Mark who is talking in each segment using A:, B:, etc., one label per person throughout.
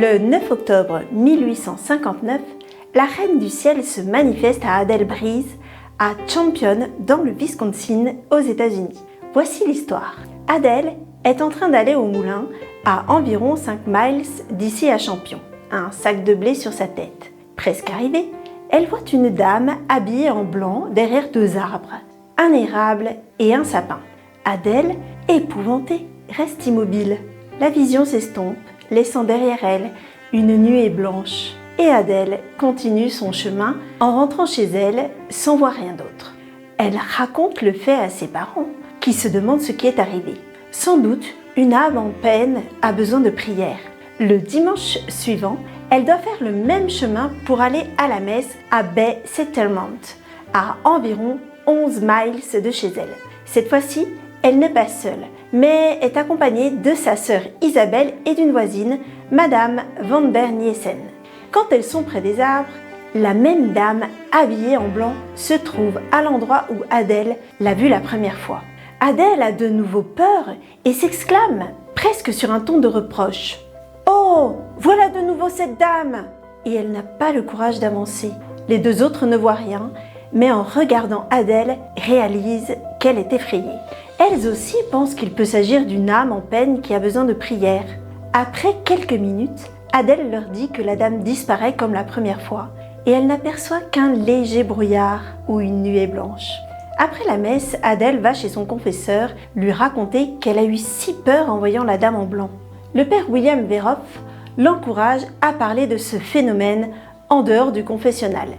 A: Le 9 octobre 1859, la Reine du Ciel se manifeste à Adèle Breeze, à Champion, dans le Wisconsin, aux États-Unis. Voici l'histoire. Adèle est en train d'aller au moulin à environ 5 miles d'ici à Champion, un sac de blé sur sa tête. Presque arrivée, elle voit une dame habillée en blanc derrière 2 arbres, un érable et un sapin. Adèle, épouvantée, reste immobile. La vision s'estompe, laissant derrière elle une nuée blanche. Et Adèle continue son chemin en rentrant chez elle sans voir rien d'autre. Elle raconte le fait à ses parents, qui se demandent ce qui est arrivé. Sans doute, une âme en peine a besoin de prière. Le dimanche suivant, elle doit faire le même chemin pour aller à la messe à Bay Settlement, à environ 11 miles de chez elle. Cette fois-ci, elle n'est pas seule, mais est accompagnée de sa sœur Isabelle et d'une voisine, Madame Van der Niesen. Quand elles sont près des arbres, la même dame habillée en blanc se trouve à l'endroit où Adèle l'a vue la première fois. Adèle a de nouveau peur et s'exclame, presque sur un ton de reproche. « Oh, voilà de nouveau cette dame !» Et elle n'a pas le courage d'avancer. Les 2 autres ne voient rien, mais en regardant Adèle, réalisent qu'elle est effrayée. Elles aussi pensent qu'il peut s'agir d'une âme en peine qui a besoin de prière. Après quelques minutes, Adèle leur dit que la dame disparaît comme la première fois et elle n'aperçoit qu'un léger brouillard ou une nuée blanche. Après la messe, Adèle va chez son confesseur lui raconter qu'elle a eu si peur en voyant la dame en blanc. Le père William Veroff l'encourage à parler de ce phénomène en dehors du confessionnal.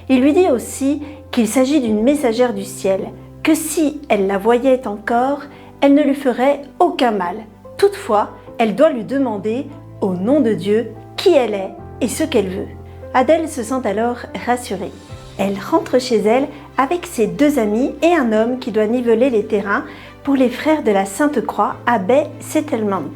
A: Il lui dit aussi qu'il s'agit d'une messagère du ciel, que si elle la voyait encore, elle ne lui ferait aucun mal. Toutefois, elle doit lui demander, au nom de Dieu, qui elle est et ce qu'elle veut. Adèle se sent alors rassurée. Elle rentre chez elle avec ses 2 amis et un homme qui doit niveler les terrains pour les frères de la Sainte Croix à Bay Settlement.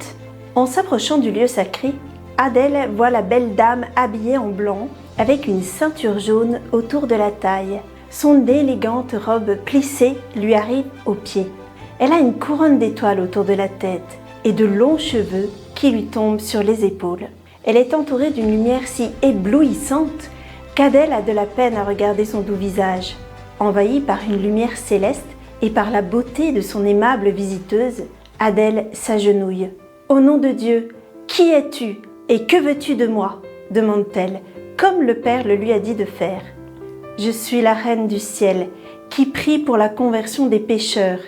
A: En s'approchant du lieu sacré, Adèle voit la belle dame habillée en blanc avec une ceinture jaune autour de la taille. Son élégante robe plissée lui arrive aux pieds. Elle a une couronne d'étoiles autour de la tête et de longs cheveux qui lui tombent sur les épaules. Elle est entourée d'une lumière si éblouissante qu'Adèle a de la peine à regarder son doux visage. Envahie par une lumière céleste et par la beauté de son aimable visiteuse, Adèle s'agenouille. « Au nom de Dieu, qui es-tu et que veux-tu de moi ?» demande-t-elle, comme le Père le lui a dit de faire. « Je suis la Reine du Ciel qui prie pour la conversion des pécheurs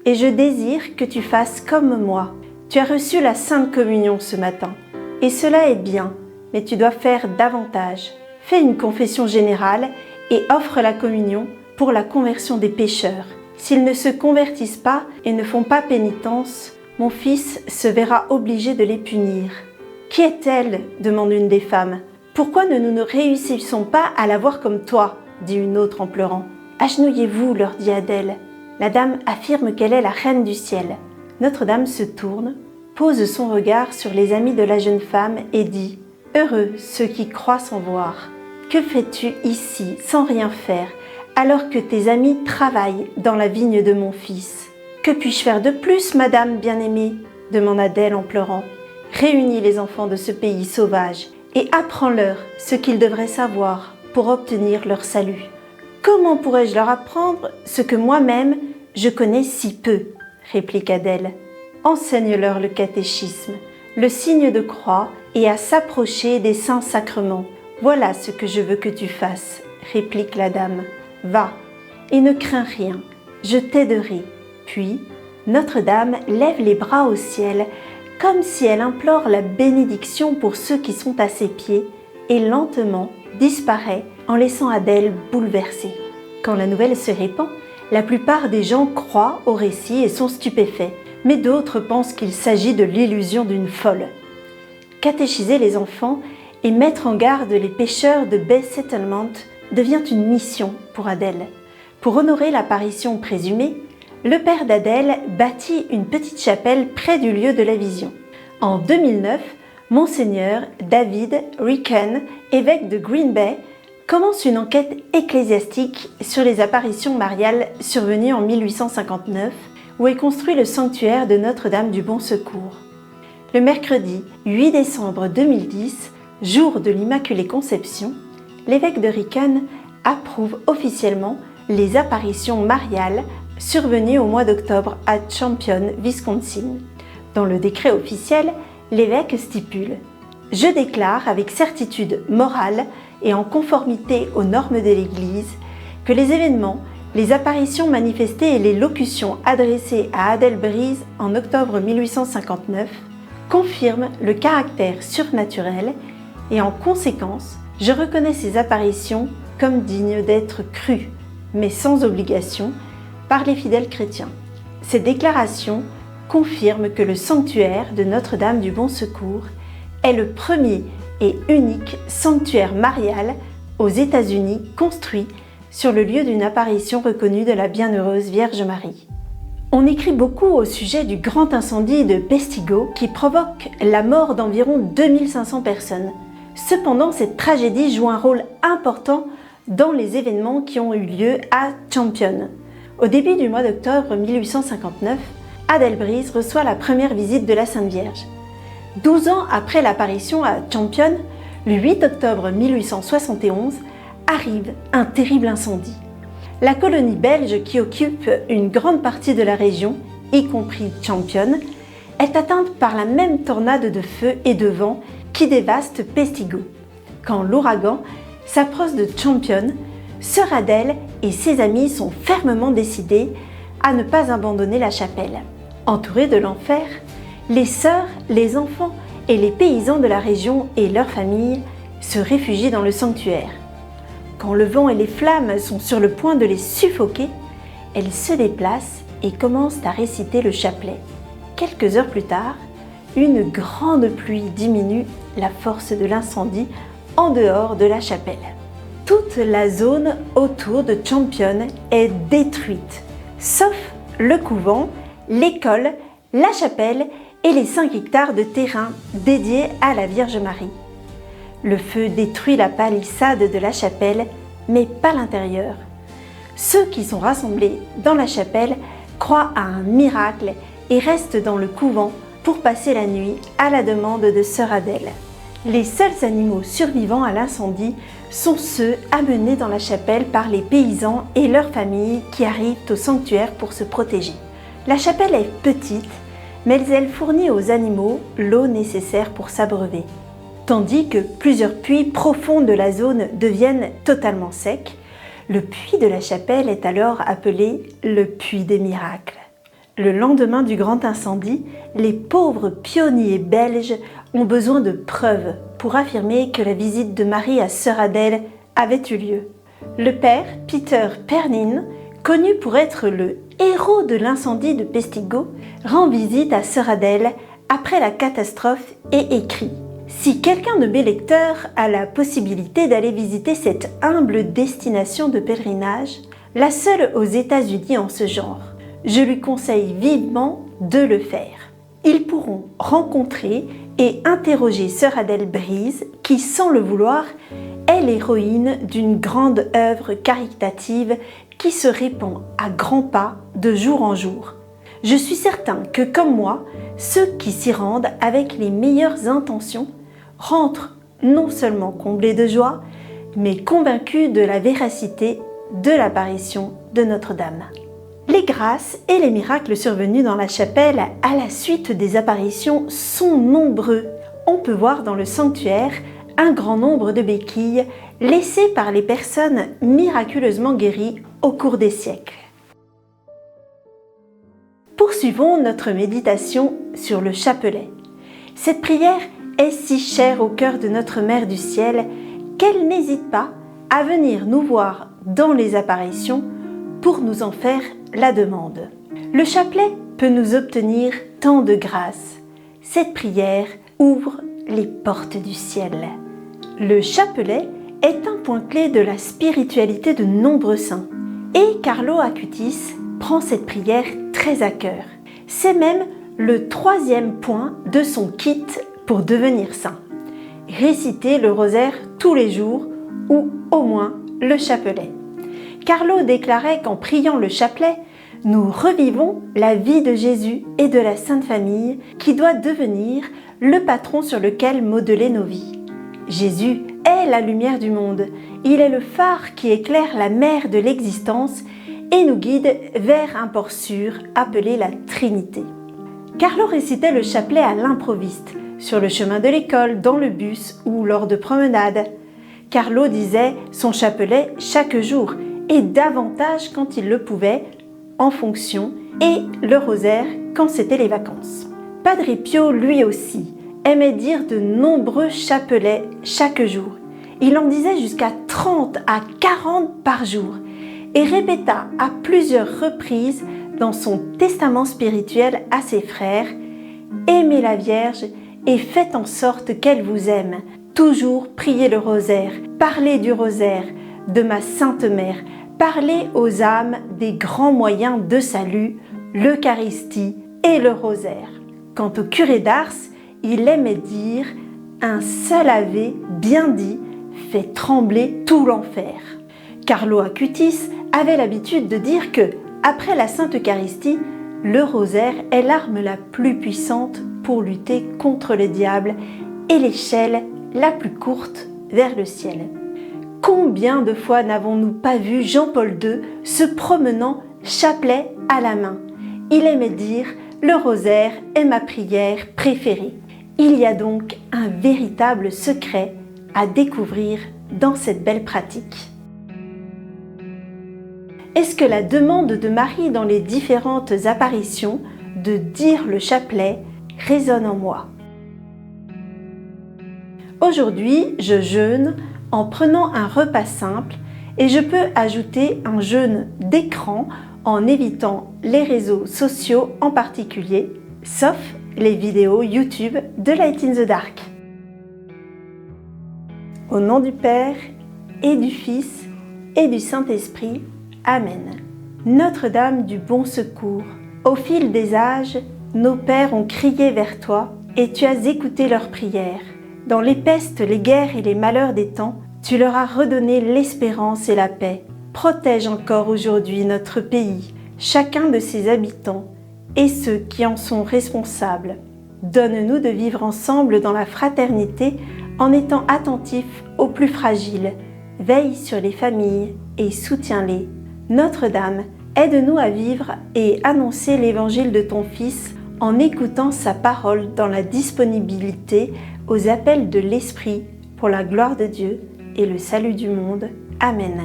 A: et je désire que tu fasses comme moi. Tu as reçu la Sainte Communion ce matin et cela est bien, mais tu dois faire davantage. Fais une confession générale et offre la communion pour la conversion des pécheurs. S'ils ne se convertissent pas et ne font pas pénitence, mon fils se verra obligé de les punir. »« Qui est-elle » demande une des femmes. « Pourquoi ne réussissons pas à la voir comme toi ?» dit une autre en pleurant. « Agenouillez-vous, leur dit Adèle. La dame affirme qu'elle est la Reine du Ciel. » Notre-Dame se tourne, pose son regard sur les amis de la jeune femme et dit « Heureux ceux qui croient sans voir. Que fais-tu ici sans rien faire, alors que tes amis travaillent dans la vigne de mon fils ? Que puis-je faire de plus, madame bien-aimée ?» demande Adèle en pleurant. « Réunis les enfants de ce pays sauvage et apprends-leur ce qu'ils devraient savoir pour obtenir leur salut. Comment pourrais-je leur apprendre ce que moi-même je connais si peu ?» réplique Adèle. « Enseigne-leur le catéchisme, le signe de croix et à s'approcher des saints sacrements. Voilà ce que je veux que tu fasses, » réplique la dame. « Va, et ne crains rien, je t'aiderai. » Puis, Notre-Dame lève les bras au ciel, comme si elle implore la bénédiction pour ceux qui sont à ses pieds, et lentement disparaît en laissant Adèle bouleversée. Quand la nouvelle se répand, la plupart des gens croient au récit et sont stupéfaits, mais d'autres pensent qu'il s'agit de l'illusion d'une folle. Catéchiser les enfants et mettre en garde les pécheurs de Bay Settlement devient une mission pour Adèle. Pour honorer l'apparition présumée, le père d'Adèle bâtit une petite chapelle près du lieu de la vision. En 2009, Monseigneur David Ricken, évêque de Green Bay, commence une enquête ecclésiastique sur les apparitions mariales survenues en 1859, où est construit le sanctuaire de Notre-Dame du Bon Secours. Le mercredi 8 décembre 2010, jour de l'Immaculée Conception, l'évêque de Ricon approuve officiellement les apparitions mariales survenues au mois d'octobre à Champion, Wisconsin. Dans le décret officiel, l'évêque stipule « Je déclare avec certitude morale et en conformité aux normes de l'Église que les événements, les apparitions manifestées et les locutions adressées à Adèle Brise en octobre 1859 confirment le caractère surnaturel et en conséquence, je reconnais ces apparitions comme dignes d'être crues, mais sans obligation, par les fidèles chrétiens. Ces déclarations confirment que le sanctuaire de Notre-Dame du Bon Secours est le premier et unique sanctuaire marial aux États-Unis construit sur le lieu d'une apparition reconnue de la Bienheureuse Vierge Marie. On écrit beaucoup au sujet du grand incendie de Peshtigo qui provoque la mort d'environ 2500 personnes. Cependant, cette tragédie joue un rôle important dans les événements qui ont eu lieu à Champion. Au début du mois d'octobre 1859, Adèle Brise reçoit la première visite de la Sainte Vierge. 12 ans après l'apparition à Champion, le 8 octobre 1871, arrive un terrible incendie. La colonie belge qui occupe une grande partie de la région, y compris Champion, est atteinte par la même tornade de feu et de vent qui dévaste Peshtigo. Quand l'ouragan s'approche de Champion, sœur Adèle et ses amis sont fermement décidés à ne pas abandonner la chapelle. Entourés de l'enfer, les sœurs, les enfants et les paysans de la région et leurs familles se réfugient dans le sanctuaire. Quand le vent et les flammes sont sur le point de les suffoquer, elles se déplacent et commencent à réciter le chapelet. Quelques heures plus tard, une grande pluie diminue la force de l'incendie en dehors de la chapelle. Toute la zone autour de Champion est détruite, sauf le couvent, l'école, la chapelle et les 5 hectares de terrain dédiés à la Vierge Marie. Le feu détruit la palissade de la chapelle, mais pas l'intérieur. Ceux qui sont rassemblés dans la chapelle croient à un miracle et restent dans le couvent pour passer la nuit à la demande de sœur Adèle. Les seuls animaux survivants à l'incendie sont ceux amenés dans la chapelle par les paysans et leurs familles qui arrivent au sanctuaire pour se protéger. La chapelle est petite, mais elle fournit aux animaux l'eau nécessaire pour s'abreuver. Tandis que plusieurs puits profonds de la zone deviennent totalement secs, le puits de la chapelle est alors appelé le puits des miracles. Le lendemain du grand incendie, les pauvres pionniers belges ont besoin de preuves pour affirmer que la visite de Marie à sœur Adèle avait eu lieu. Le père Peter Pernin, connu pour être le héros de l'incendie de Peshtigo, rend visite à sœur Adèle après la catastrophe et écrit « Si quelqu'un de mes lecteurs a la possibilité d'aller visiter cette humble destination de pèlerinage, la seule aux États-Unis en ce genre, je lui conseille vivement de le faire. Ils pourront rencontrer et interroger sœur Adèle Brise, qui, sans le vouloir, est l'héroïne d'une grande œuvre caritative qui se répand à grands pas de jour en jour. Je suis certain que, comme moi, ceux qui s'y rendent avec les meilleures intentions rentrent non seulement comblés de joie, mais convaincus de la véracité de l'apparition de Notre-Dame. Les grâces et les miracles survenus dans la chapelle à la suite des apparitions sont nombreux. On peut voir dans le sanctuaire un grand nombre de béquilles laissées par les personnes miraculeusement guéries au cours des siècles. Poursuivons notre méditation sur le chapelet. Cette prière est si chère au cœur de notre Mère du Ciel qu'elle n'hésite pas à venir nous voir dans les apparitions pour nous en faire la demande. Le chapelet peut nous obtenir tant de grâces. Cette prière ouvre les portes du ciel. Le chapelet est un point clé de la spiritualité de nombreux saints. Et Carlo Acutis prend cette prière très à cœur. C'est même le 3e point de son kit pour devenir saint. Réciter le rosaire tous les jours ou au moins le chapelet. Carlo déclarait qu'en priant le chapelet, nous revivons la vie de Jésus et de la Sainte Famille qui doit devenir le patron sur lequel modeler nos vies. Jésus est la lumière du monde. Il est le phare qui éclaire la mer de l'existence et nous guide vers un port sûr appelé la Trinité. Carlo récitait le chapelet à l'improviste, sur le chemin de l'école, dans le bus ou lors de promenades. Carlo disait son chapelet chaque jour et davantage quand il le pouvait, en fonction, et le rosaire quand c'était les vacances. Padre Pio, lui aussi, aimait dire de nombreux chapelets chaque jour. Il en disait jusqu'à 30 à 40 par jour et répéta à plusieurs reprises dans son testament spirituel à ses frères « Aimez la Vierge et faites en sorte qu'elle vous aime. Toujours priez le rosaire, parlez du rosaire, de ma Sainte Mère, parlez aux âmes des grands moyens de salut, l'Eucharistie et le rosaire. » Quant au curé d'Ars, il aimait dire « Un seul ave bien dit fait trembler tout l'enfer ». Carlo Acutis avait l'habitude de dire que, après la Sainte Eucharistie, le rosaire est l'arme la plus puissante pour lutter contre le diable et l'échelle la plus courte vers le ciel. Combien de fois n'avons-nous pas vu Jean-Paul II se promenant chapelet à la main? Il aimait dire « Le rosaire est ma prière préférée ». Il y a donc un véritable secret à découvrir dans cette belle pratique. Est-ce que la demande de Marie dans les différentes apparitions de dire le chapelet résonne en moi? Aujourd'hui, je jeûne en prenant un repas simple et je peux ajouter un jeûne d'écran en évitant les réseaux sociaux en particulier, sauf les vidéos YouTube de Light in the Dark. Au nom du Père et du Fils et du Saint-Esprit, Amen. Notre-Dame du bon secours, au fil des âges, nos pères ont crié vers toi et tu as écouté leurs prières. Dans les pestes, les guerres et les malheurs des temps, tu leur as redonné l'espérance et la paix. Protège encore aujourd'hui notre pays, chacun de ses habitants et ceux qui en sont responsables. Donne-nous de vivre ensemble dans la fraternité en étant attentifs aux plus fragiles. Veille sur les familles et soutiens-les. Notre-Dame, aide-nous à vivre et annoncer l'évangile de ton Fils en écoutant sa parole dans la disponibilité aux appels de l'Esprit pour la gloire de Dieu et le salut du monde. Amen.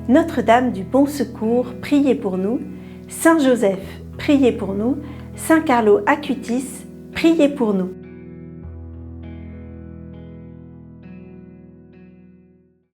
A: Notre-Dame du bon secours, priez pour nous. Saint Joseph, priez pour nous. Saint Carlo Acutis, priez pour nous.